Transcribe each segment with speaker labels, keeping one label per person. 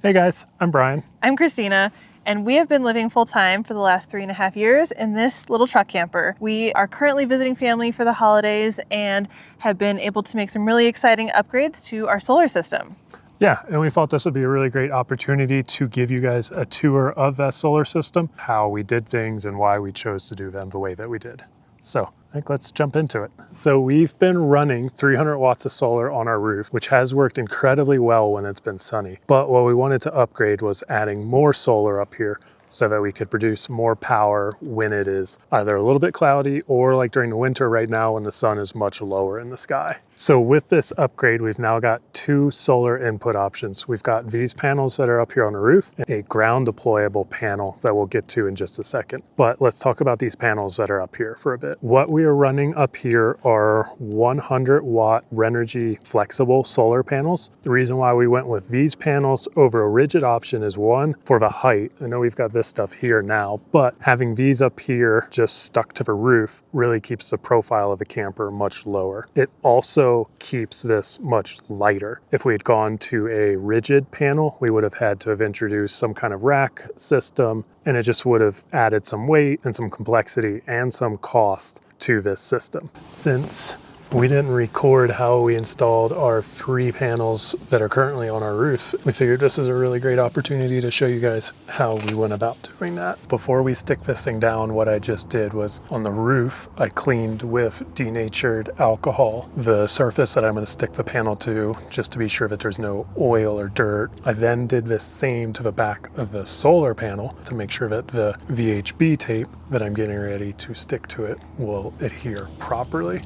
Speaker 1: Hey guys, I'm Brian.
Speaker 2: I'm Christina, and we have been living full-time for the last 3.5 years in this little truck camper. We are currently visiting family for the holidays and have been able to make some really exciting upgrades to our solar system.
Speaker 1: Yeah, and we thought this would be a really great opportunity to give you guys a tour of that solar system, how we did things and why we chose to do them the way that we did. So I think let's jump into it. So we've been running 300 watts of solar on our roof, which has worked incredibly well when it's been sunny. But what we wanted to upgrade was adding more solar up here so that we could produce more power when it is either a little bit cloudy or like during the winter right now when the sun is much lower in the sky. So with this upgrade, we've now got two solar input options. We've got these panels that are up here on the roof and a ground deployable panel that we'll get to in just a second. But let's talk about these panels that are up here for a bit. What we are running up here are 100 watt Renogy flexible solar panels. The reason why we went with these panels over a rigid option is one, for the height. I know we've got this stuff here now, but having these up here just stuck to the roof really keeps the profile of the camper much lower. It also keeps this much lighter. If we had gone to a rigid panel, we would have had to have introduced some kind of rack system, and it just would have added some weight and some complexity and some cost to this system. Since we didn't record how we installed our 3 panels that are currently on our roof, we figured this is a really great opportunity to show you guys how we went about doing that. Before we stick this thing down, what I just did was on the roof, I cleaned with denatured alcohol the surface that I'm going to stick the panel to, just to be sure that there's no oil or dirt. I then did the same to the back of the solar panel to make sure that the VHB tape that I'm getting ready to stick to it will adhere properly.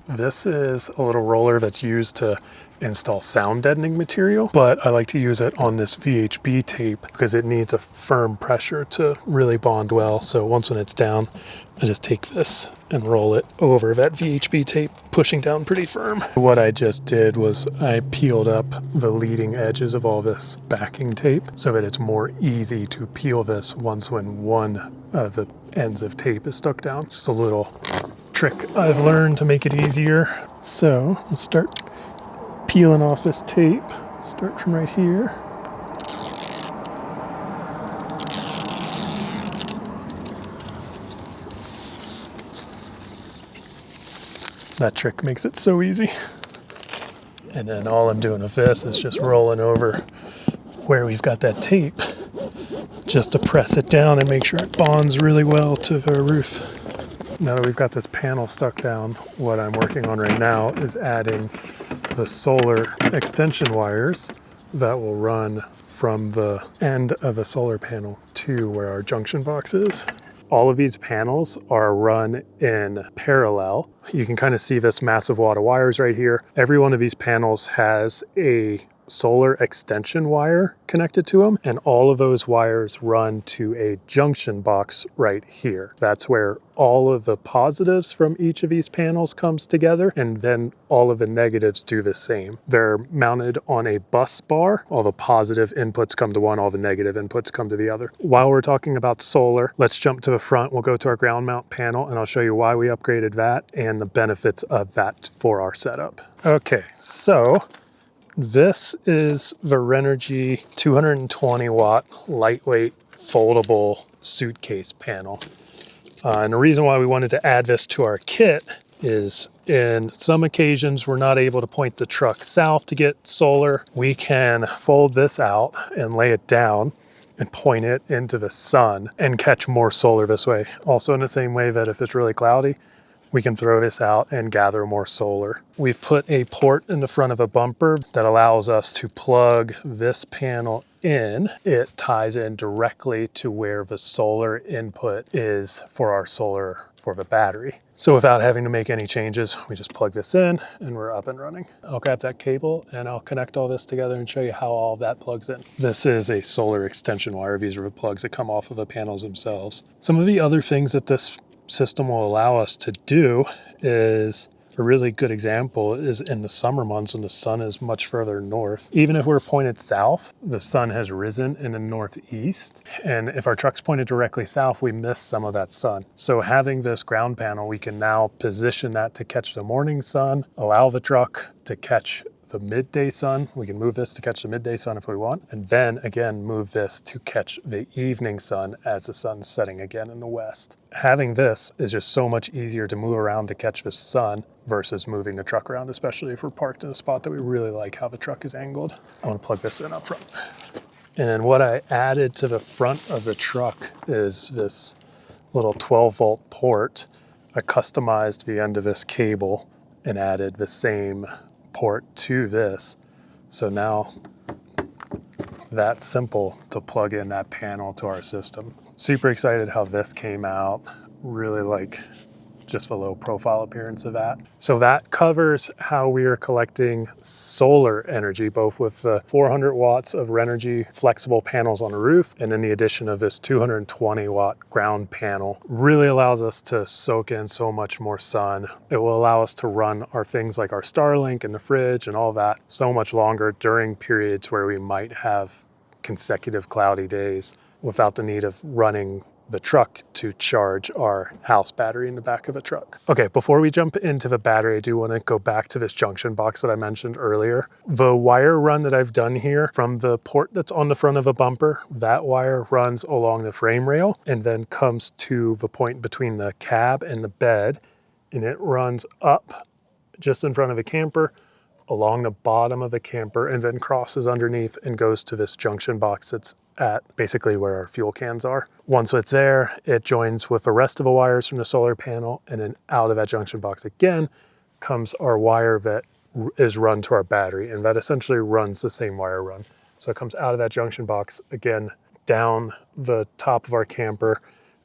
Speaker 1: This is a little roller that's used to install sound deadening material, but I like to use it on this VHB tape because it needs a firm pressure to really bond well. So once when it's down, I just take this and roll it over that VHB tape, pushing down pretty firm. What I just did was I peeled up the leading edges of all this backing tape so that it's more easy to peel this once when one of the ends of tape is stuck down. Just a little trick I've learned to make it easier. So I'll start peeling off this tape. Start from right here. That trick makes it so easy. And then all I'm doing with this is just rolling over where we've got that tape just to press it down and make sure it bonds really well to the roof. Now that we've got this panel stuck down, what I'm working on right now is adding the solar extension wires that will run from the end of the solar panel to where our junction box is. All of these panels are run in parallel. You can kind of see this massive wad of wires right here. Every one of these panels has a solar extension wire connected to them, and all of those wires run to a junction box right here. That's where all of the positives from each of these panels comes together, and then all of the negatives do the same. They're mounted on a bus bar. All the positive inputs come to one, all the negative inputs come to the other. While we're talking about solar, let's jump to the front. We'll go to our ground mount panel and I'll show you why we upgraded that and the benefits of that for our setup. Okay, so this is the Renogy 220 watt lightweight foldable suitcase panel. And the reason why we wanted to add this to our kit is in some occasions we're not able to point the truck south to get solar. We can fold this out and lay it down and point it into the sun and catch more solar this way. Also in the same way that if it's really cloudy, we can throw this out and gather more solar. We've put a port in the front of a bumper that allows us to plug this panel in. It ties in directly to where the solar input is for our solar for the battery. So without having to make any changes, we just plug this in and we're up and running. I'll grab that cable and I'll connect all this together and show you how all of that plugs in. This is a solar extension wire. These are the plugs that come off of the panels themselves. Some of the other things that this system will allow us to do is, a really good example is in the summer months when the sun is much further north. Even if we're pointed south, the sun has risen in the northeast. And if our truck's pointed directly south, we miss some of that sun. So having this ground panel, we can now position that to catch the morning sun, allow the truck to catch the midday sun. We can move this to catch the midday sun if we want, and then again move this to catch the evening sun as the sun's setting again in the west. Having this is just so much easier to move around to catch the sun versus moving the truck around, especially if we're parked in a spot that we really like how the truck is angled. I want to plug this in up front. And then what I added to the front of the truck is this little 12-volt port. I customized the end of this cable and added the same port to this. So now that's simple to plug in that panel to our system. Super excited how this came out. Really like just the low profile appearance of that. So that covers how we are collecting solar energy, both with the 400 watts of Renogy flexible panels on the roof, and then the addition of this 220 watt ground panel really allows us to soak in so much more sun. It will allow us to run our things like our Starlink and the fridge and all that so much longer during periods where we might have consecutive cloudy days without the need of running the truck to charge our house battery in the back of a truck. Okay, before we jump into the battery, I do want to go back to this junction box that I mentioned earlier. The wire run that I've done here from the port that's on the front of a bumper, that wire runs along the frame rail and then comes to the point between the cab and the bed, and it runs up just in front of the camper, along the bottom of the camper, and then crosses underneath and goes to this junction box that's at basically where our fuel cans are. Once it's there, it joins with the rest of the wires from the solar panel, and then out of that junction box again comes our wire that is run to our battery, and that essentially runs the same wire run. So it comes out of that junction box again, down the top of our camper,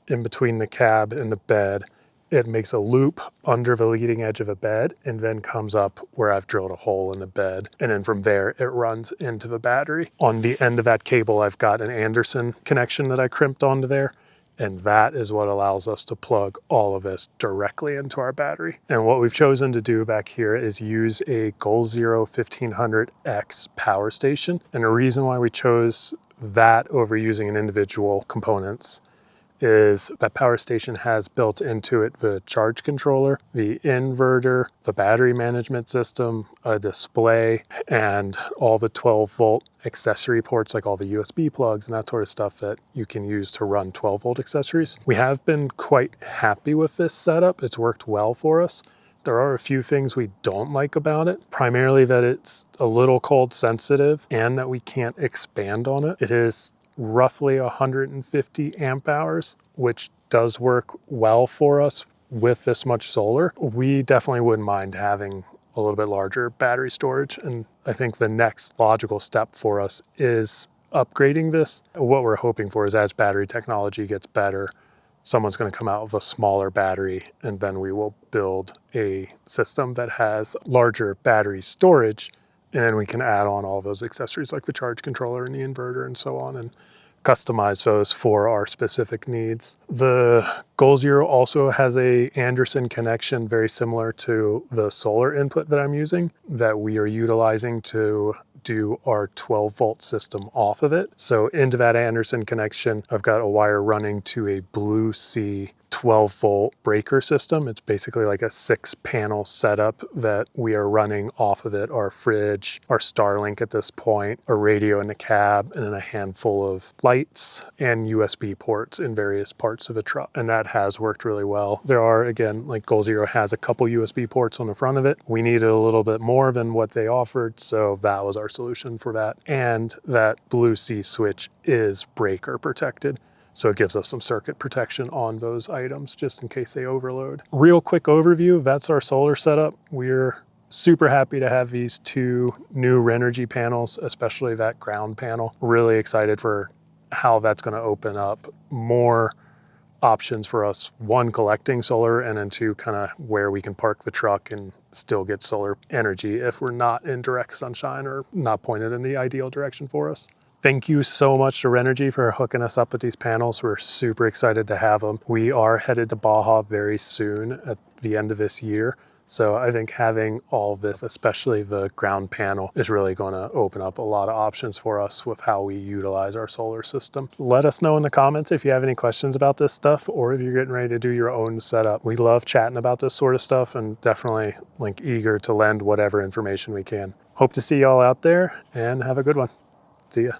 Speaker 1: in between the cab and the bed. It makes a loop under the leading edge of a bed and then comes up where I've drilled a hole in the bed. And then from there, it runs into the battery. On the end of that cable, I've got an Anderson connection that I crimped onto there. And that is what allows us to plug all of this directly into our battery. And what we've chosen to do back here is use a Goal Zero 1500X power station. And the reason why we chose that over using an individual components is that power station has built into it the charge controller, the inverter, the battery management system, a display, and all the 12-volt accessory ports, like all the USB plugs and that sort of stuff that you can use to run 12-volt accessories. We have been quite happy with this setup. It's worked well for us. There are a few things we don't like about it, primarily that it's a little cold sensitive and that we can't expand on it. It is roughly 150 amp hours, which does work well for us with this much solar. We definitely wouldn't mind having a little bit larger battery storage. And I think the next logical step for us is upgrading this. What we're hoping for is as battery technology gets better, someone's going to come out with a smaller battery, and then we will build a system that has larger battery storage. And then we can add on all those accessories like the charge controller and the inverter and so on, and customize those for our specific needs. The Goal Zero also has a Anderson connection very similar to the solar input that I'm using that we are utilizing to do our 12-volt system off of it. So into that Anderson connection, I've got a wire running to a Blue Sea 12-volt breaker system. It's basically like a 6-panel setup that we are running off of it. Our fridge, our Starlink at this point, a radio in the cab, and then a handful of lights and USB ports in various parts of the truck. And that has worked really well. There are, again, like Goal Zero has a couple USB ports on the front of it. We needed a little bit more than what they offered, so that was our solution for that. And that Blue Sea switch is breaker protected. So it gives us some circuit protection on those items just in case they overload. Real quick overview, that's our solar setup. We're super happy to have these 2 new Renogy panels, especially that ground panel. Really excited for how that's going to open up more options for us. 1, collecting solar, and then 2, kind of where we can park the truck and still get solar energy if we're not in direct sunshine or not pointed in the ideal direction for us. Thank you so much to Renogy for hooking us up with these panels. We're super excited to have them. We are headed to Baja very soon at the end of this year. So I think having all of this, especially the ground panel, is really going to open up a lot of options for us with how we utilize our solar system. Let us know in the comments if you have any questions about this stuff or if you're getting ready to do your own setup. We love chatting about this sort of stuff and definitely eager to lend whatever information we can. Hope to see you all out there, and have a good one. See ya.